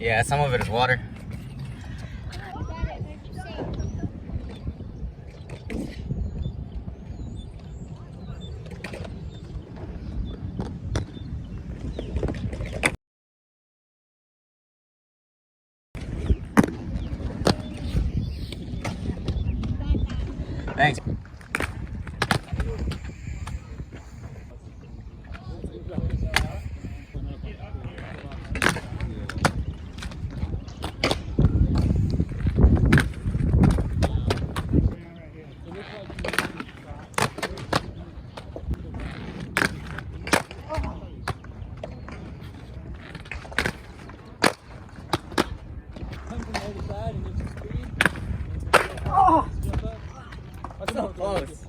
Yeah, some of it is water. Thanks. Oh! That's so close.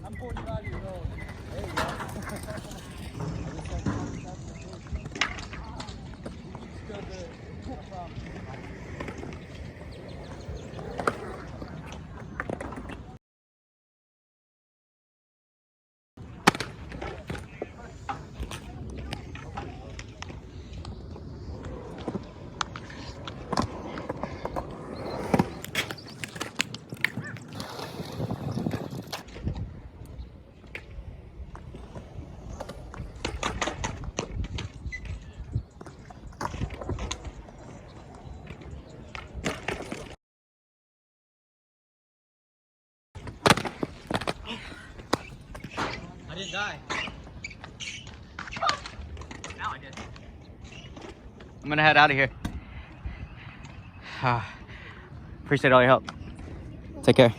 I'm 45 years old. There you go. Still good. No problem. I didn't die. Now I did. I'm gonna head out of here. Appreciate all your help. Take care.